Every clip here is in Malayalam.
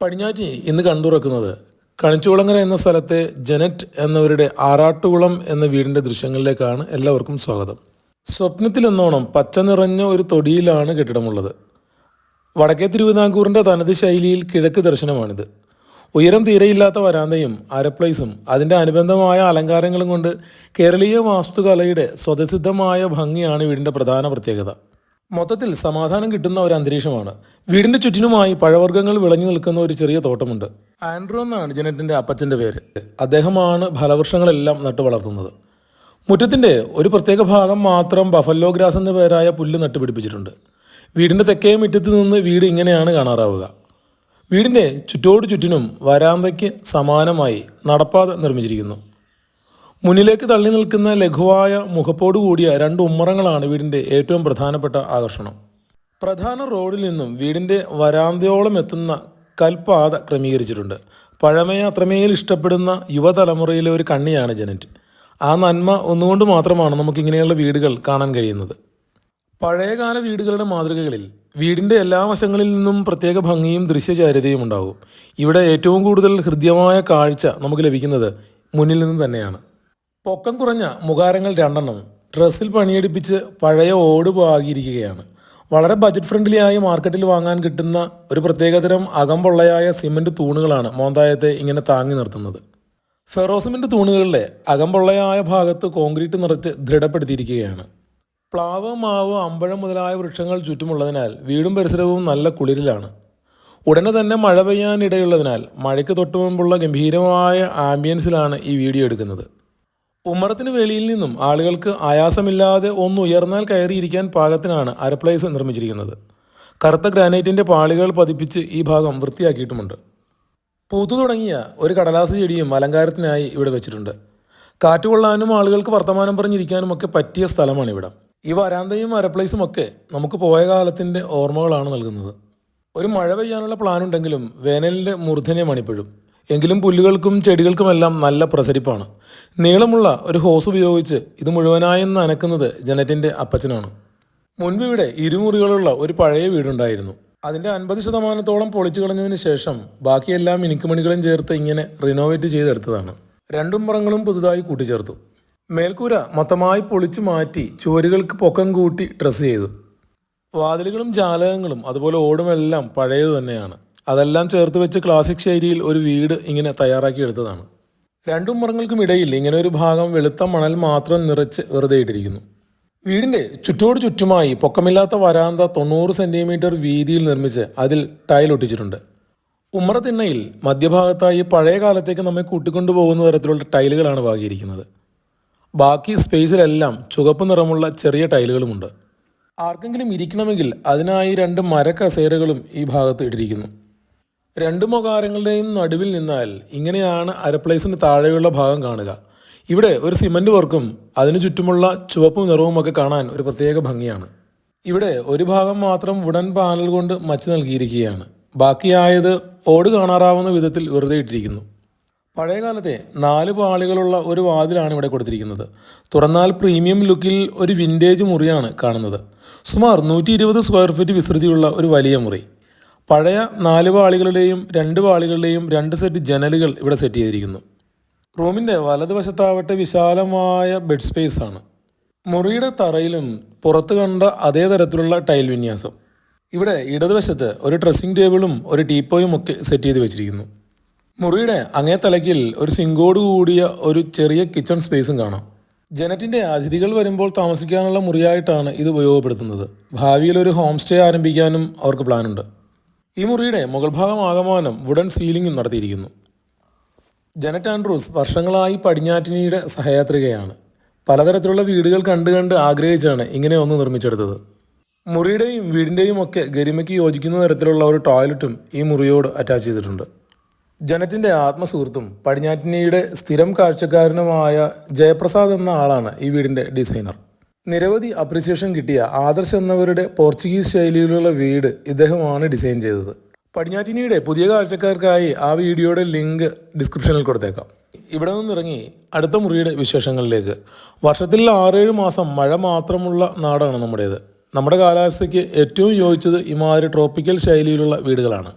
പടിഞ്ഞാറ്റി ഇന്ന് കണ്ടുറക്കുന്നത് കണിച്ചുകുളങ്ങര എന്ന സ്ഥലത്തെ ജനറ്റ് എന്നവരുടെ ആറാട്ടുകുളം എന്ന വീടിൻ്റെ ദൃശ്യങ്ങളിലേക്കാണ്. എല്ലാവർക്കും സ്വാഗതം. സ്വപ്നത്തിലെന്നോണം പച്ച നിറഞ്ഞ ഒരു തൊടിയിലാണ് കെട്ടിടമുള്ളത്. വടക്കേ തിരുവിതാംകൂറിൻ്റെ തനത് ശൈലിയിൽ കിഴക്ക് ദർശനമാണിത്. ഉയരം തീരെയില്ലാത്ത വരാന്തയും അരപ്ലേസും അതിൻ്റെ അനുബന്ധമായ അലങ്കാരങ്ങളും കൊണ്ട് കേരളീയ വാസ്തുകലയുടെ സ്വതസിദ്ധമായ ഭംഗിയാണ് വീടിൻ്റെ പ്രധാന പ്രത്യേകത. മൊത്തത്തിൽ സമാധാനം കിട്ടുന്ന ഒരു അന്തരീക്ഷമാണ്. വീടിൻ്റെ ചുറ്റിനുമായി പഴവർഗ്ഗങ്ങൾ വിളഞ്ഞു നിൽക്കുന്ന ഒരു ചെറിയ തോട്ടമുണ്ട്. ആൻഡ്രൂ എന്നാണ് ജനറ്റിൻ്റെ അപ്പച്ചൻ്റെ പേര്. അദ്ദേഹമാണ് ഫലവൃക്ഷങ്ങളെല്ലാം നട്ടു വളർത്തുന്നത്. മുറ്റത്തിൻ്റെ ഒരു പ്രത്യേക ഭാഗം മാത്രം ബഫല്ലോ ഗ്രാസ് എന്ന പേരായ പുല്ല് നട്ടുപിടിപ്പിച്ചിട്ടുണ്ട്. വീടിൻ്റെ തെക്കേ മുറ്റത്ത് നിന്ന് വീട് ഇങ്ങനെയാണ് കാണാറാവുക. വീടിൻ്റെ ചുറ്റോടു ചുറ്റിനും വരാന്തയ്ക്ക് സമാനമായി നടപ്പാത നിർമ്മിച്ചിരിക്കുന്നു. മുന്നിലേക്ക് തള്ളി നിൽക്കുന്ന ലഘുവായ മുഖപ്പോടു കൂടിയ രണ്ട് ഉമ്മറങ്ങളാണ് വീടിൻ്റെ ഏറ്റവും പ്രധാനപ്പെട്ട ആകർഷണം. പ്രധാന റോഡിൽ നിന്നും വീടിൻ്റെ വരാന്തയോളം എത്തുന്ന കൽപ്പാത ക്രമീകരിച്ചിട്ടുണ്ട്. പഴമയെ അത്രമേൽ ഇഷ്ടപ്പെടുന്ന യുവതലമുറയിലെ ഒരു കണ്ണിയാണ് ജനറ്റ്. ആ നന്മ ഒന്നുകൊണ്ട് മാത്രമാണ് നമുക്കിങ്ങനെയുള്ള വീടുകൾ കാണാൻ കഴിയുന്നത്. പഴയകാല വീടുകളുടെ മാതൃകകളിൽ വീടിൻ്റെ എല്ലാ വശങ്ങളിൽ നിന്നും പ്രത്യേക ഭംഗിയും ദൃശ്യചാരുതയും ഉണ്ടാകും. ഇവിടെ ഏറ്റവും കൂടുതൽ ഹൃദ്യമായ കാഴ്ച നമുക്ക് ലഭിക്കുന്നത് മുന്നിൽ നിന്ന് തന്നെയാണ്. പൊക്കം കുറഞ്ഞ മുഖാരങ്ങൾ രണ്ടെണ്ണം ഡ്രസ്സിൽ പണിയെടുപ്പിച്ച് പഴയ ഓട് പാകിയിരിക്കുകയാണ്. വളരെ ബജറ്റ് ഫ്രണ്ട്ലി ആയി മാർക്കറ്റിൽ വാങ്ങാൻ കിട്ടുന്ന ഒരു പ്രത്യേകതരം അകംപൊള്ളയായ സിമൻറ്റ് തൂണുകളാണ് മോന്തായത്തെ ഇങ്ങനെ താങ്ങി നിർത്തുന്നത്. ഫെറോസിമെൻറ്റ് തൂണുകളിലെ അകംപൊള്ളയായ ഭാഗത്ത് കോൺക്രീറ്റ് നിറച്ച് ദൃഢപ്പെടുത്തിയിരിക്കുകയാണ്. പ്ലാവ്, മാവ്, അമ്പഴം മുതലായ വൃക്ഷങ്ങൾ ചുറ്റുമുള്ളതിനാൽ വീടും പരിസരവും നല്ല കുളിരിലാണ്. ഉടനെ തന്നെ മഴ പെയ്യാനിടയുള്ളതിനാൽ മഴയ്ക്ക് തൊട്ടു മുമ്പുള്ള ഗംഭീരമായ ആംബിയൻസിലാണ് ഈ വീഡിയോ എടുക്കുന്നത്. ഉമ്മറത്തിന് വെളിയിൽ നിന്നും ആളുകൾക്ക് ആയാസമില്ലാതെ ഒന്ന് ഉയർന്നാൽ കയറിയിരിക്കാൻ പാകത്തിനാണ് അരപ്ലേസ് നിർമ്മിച്ചിരിക്കുന്നത്. കറുത്ത ഗ്രാനൈറ്റിൻ്റെ പാളികൾ പതിപ്പിച്ച് ഈ ഭാഗം വൃത്തിയാക്കിയിട്ടുമുണ്ട്. പൂത്തു തുടങ്ങിയ ഒരു കടലാസ് ചെടിയും അലങ്കാരത്തിനായി ഇവിടെ വെച്ചിട്ടുണ്ട്. കാറ്റുകൊള്ളാനും ആളുകൾക്ക് വർത്തമാനം പറഞ്ഞിരിക്കാനും ഒക്കെ പറ്റിയ സ്ഥലമാണ് ഇവിടം. ഈ വരാന്തയും അരപ്ലേസും ഒക്കെ നമുക്ക് പോയ കാലത്തിൻ്റെ ഓർമ്മകളാണ് നൽകുന്നത്. ഒരു മഴ പെയ്യാനുള്ള പ്ലാനുണ്ടെങ്കിലും വേനലിൻ്റെ മൂർധന്യമാണിപ്പോഴും. എങ്കിലും പുല്ലുകൾക്കും ചെടികൾക്കുമെല്ലാം നല്ല പ്രസരിപ്പാണ്. നീളമുള്ള ഒരു ഹോസ് ഉപയോഗിച്ച് ഇത് മുഴുവനായും നനക്കുന്നത് ജനറ്റിൻ്റെ അപ്പച്ചനാണ്. മുൻപ് ഇവിടെ ഇരുമുറികളുള്ള ഒരു പഴയ വീടുണ്ടായിരുന്നു. അതിൻ്റെ 50% പൊളിച്ചു കളഞ്ഞതിന് ശേഷം ബാക്കിയെല്ലാം മിനുക്കുമണികളും ചേർത്ത് ഇങ്ങനെ റിനോവേറ്റ് ചെയ്തെടുത്തതാണ്. രണ്ടുംപുറങ്ങളും പുതുതായി കൂട്ടിച്ചേർത്തു. മേൽക്കൂര മൊത്തമായി പൊളിച്ചു മാറ്റി ചുവരുകൾക്ക് പൊക്കം കൂട്ടി ഡ്രസ്സ് ചെയ്തു. വാതിലുകളും ജാലകങ്ങളും അതുപോലെ ഓടുമെല്ലാം പഴയത് തന്നെയാണ്. അതെല്ലാം ചേർത്ത് വെച്ച് ക്ലാസിക് ശൈലിയിൽ ഒരു വീട് ഇങ്ങനെ തയ്യാറാക്കി എടുത്തതാണ്. രണ്ടും മരങ്ങൾക്കും ഇടയിൽ ഇങ്ങനെ ഒരു ഭാഗം വെളുത്ത മണൽ മാത്രം നിറച്ച് വെറുതെ ഇട്ടിരിക്കുന്നു. വീടിൻ്റെ ചുറ്റോട് ചുറ്റുമായി പൊക്കമില്ലാത്ത വരാന്ത 90 സെൻറ്റിമീറ്റർ വീതിയിൽ നിർമ്മിച്ച് അതിൽ ടൈൽ ഒട്ടിച്ചിട്ടുണ്ട്. ഉമ്മറത്തിണ്ണയിൽ മധ്യഭാഗത്തായി പഴയ കാലത്തേക്ക് നമ്മെ കൂട്ടിക്കൊണ്ടുപോകുന്ന തരത്തിലുള്ള ടൈലുകളാണ് പാകിയിരിക്കുന്നത്. ബാക്കി സ്പേസിലെല്ലാം ചുവപ്പ് നിറമുള്ള ചെറിയ ടൈലുകളുമുണ്ട്. ആർക്കെങ്കിലും ഇരിക്കണമെങ്കിൽ അതിനായി 2 മരക്കസേരകളും ഈ ഭാഗത്ത് ഇട്ടിരിക്കുന്നു. 2 മുഖാരങ്ങളുടെയും നടുവിൽ നിന്നാൽ ഇങ്ങനെയാണ് അരപ്ലേസിന് താഴെയുള്ള ഭാഗം കാണുക. ഇവിടെ ഒരു സിമൻറ്റ് വർക്കും അതിനു ചുറ്റുമുള്ള ചുവപ്പും നിറവുമൊക്കെ കാണാൻ ഒരു പ്രത്യേക ഭംഗിയാണ്. ഇവിടെ ഒരു ഭാഗം മാത്രം വുഡൻ പാനൽ കൊണ്ട് മച്ച് നൽകിയിരിക്കുകയാണ്. ബാക്കിയായത് ഓട് കാണാറാവുന്ന വിധത്തിൽ വെറുതെ ഇട്ടിരിക്കുന്നു. പഴയകാലത്തെ 4 പാളികളുള്ള ഒരു വാതിലാണ് ഇവിടെ കൊടുത്തിരിക്കുന്നത്. തുറന്നാൽ പ്രീമിയം ലുക്കിൽ ഒരു വിൻറ്റേജ് മുറിയാണ് കാണുന്നത്. സുമാർ 120 സ്ക്വയർ ഫീറ്റ് വിസ്തൃതിയുള്ള ഒരു വലിയ മുറി. പഴയ 4 പാളികളുടെയും 2 പാളികളുടെയും 2 സെറ്റ് ജനലുകൾ ഇവിടെ സെറ്റ് ചെയ്തിരിക്കുന്നു. റൂമിൻ്റെ വലതുവശത്താവട്ടെ വിശാലമായ ബെഡ് സ്പേസ് ആണ്. മുറിയുടെ തറയിലും പുറത്ത് കണ്ട അതേ തരത്തിലുള്ള ടൈൽ വിന്യാസം. ഇവിടെ ഇടതുവശത്ത് ഒരു ഡ്രസ്സിംഗ് ടേബിളും ഒരു ടീപ്പോയും ഒക്കെ സെറ്റ് ചെയ്ത് വെച്ചിരിക്കുന്നു. മുറിയുടെ അങ്ങേ തലയ്ക്കിൽ ഒരു സിങ്കോട് കൂടിയ ഒരു ചെറിയ കിച്ചൺ സ്പേസും കാണാം. ജനറ്റിൻ്റെ അതിഥികൾ വരുമ്പോൾ താമസിക്കാനുള്ള മുറിയായിട്ടാണ് ഇത് ഉപയോഗപ്പെടുത്തുന്നത്. ഭാവിയിൽ ഒരു ഹോം സ്റ്റേ ആരംഭിക്കാനും അവർക്ക് പ്ലാനുണ്ട്. ഈ മുറിയുടെ മുകൾ ഭാഗം ആകമാനം വുഡൻ സീലിംഗും നടത്തിയിരിക്കുന്നു. ജനറ്റ് ആൻഡ്രൂസ് വർഷങ്ങളായി പടിഞ്ഞാറ്റിനിയുടെ സഹയാത്രികയാണ്. പലതരത്തിലുള്ള വീടുകൾ കണ്ട് ആഗ്രഹിച്ചാണ് ഇങ്ങനെ ഒന്ന് നിർമ്മിച്ചെടുത്തത്. മുറിയുടെയും വീടിൻ്റെയും ഒക്കെ ഗരിമയ്ക്ക് യോജിക്കുന്ന തരത്തിലുള്ള ഒരു ടോയ്ലറ്റും ഈ മുറിയോട് അറ്റാച്ച് ചെയ്തിട്ടുണ്ട്. ജനറ്റിൻ്റെ ആത്മസുഹൃത്തും പടിഞ്ഞാറ്റിനിയുടെ സ്ഥിരം കാഴ്ചക്കാരനുമായ ജയപ്രസാദ് എന്ന ആളാണ് ഈ വീടിൻ്റെ ഡിസൈനർ. നിരവധി അപ്രിസിയേഷൻ കിട്ടിയ ആദർശ് എന്നവരുടെ പോർച്ചുഗീസ് ശൈലിയിലുള്ള വീട് ഇദ്ദേഹമാണ് ഡിസൈൻ ചെയ്തത്. പടിഞ്ഞാറ്റിനിയുടെ പുതിയ കാഴ്ചക്കാർക്കായി ആ വീഡിയോയുടെ ലിങ്ക് ഡിസ്ക്രിപ്ഷനിൽ കൊടുത്തേക്കാം. ഇവിടെ നിന്നിറങ്ങി അടുത്ത മുറിയുടെ വിശേഷങ്ങളിലേക്ക്. വർഷത്തിൽ 6-7 മാസം മഴ മാത്രമുള്ള നാടാണ് നമ്മുടേത്. നമ്മുടെ കാലാവസ്ഥയ്ക്ക് ഏറ്റവും യോജിച്ചത് ഇമാതിരി ട്രോപ്പിക്കൽ ശൈലിയിലുള്ള വീടുകളാണ്.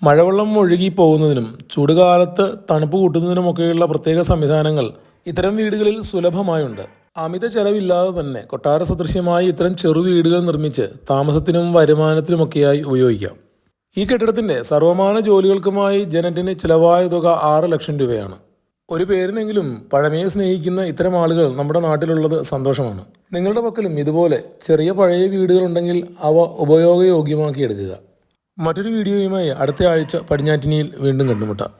മഴവെള്ളം ഒഴുകി പോകുന്നതിനും ചൂടുകാലത്ത് തണുപ്പ് കൂട്ടുന്നതിനുമൊക്കെയുള്ള പ്രത്യേക സംവിധാനങ്ങൾ ഇത്തരം വീടുകളിൽ സുലഭമായുണ്ട്. അമിത ചെലവില്ലാതെ തന്നെ കൊട്ടാര സദൃശ്യമായി ഇത്തരം ചെറു വീടുകൾ നിർമ്മിച്ച് താമസത്തിനും വരുമാനത്തിനുമൊക്കെയായി ഉപയോഗിക്കാം. ഈ കെട്ടിടത്തിന്റെ സർവമാന ജോലികൾക്കുമായി ജനറ്റിന് ചിലവായ തുക 6 ലക്ഷം രൂപയാണ്. ഒരു പേരിനെങ്കിലും പഴമയെ സ്നേഹിക്കുന്ന ഇത്തരം ആളുകൾ നമ്മുടെ നാട്ടിലുള്ളത് സന്തോഷമാണ്. നിങ്ങളുടെ പക്കലും ഇതുപോലെ ചെറിയ പഴയ വീടുകളുണ്ടെങ്കിൽ അവ ഉപയോഗയോഗ്യമാക്കി എടുക്കുക. മറ്റൊരു വീഡിയോയുമായി അടുത്ത ആഴ്ച പടിഞ്ഞാറ്റിനിയിൽ വീണ്ടും കണ്ടുമുട്ടാം.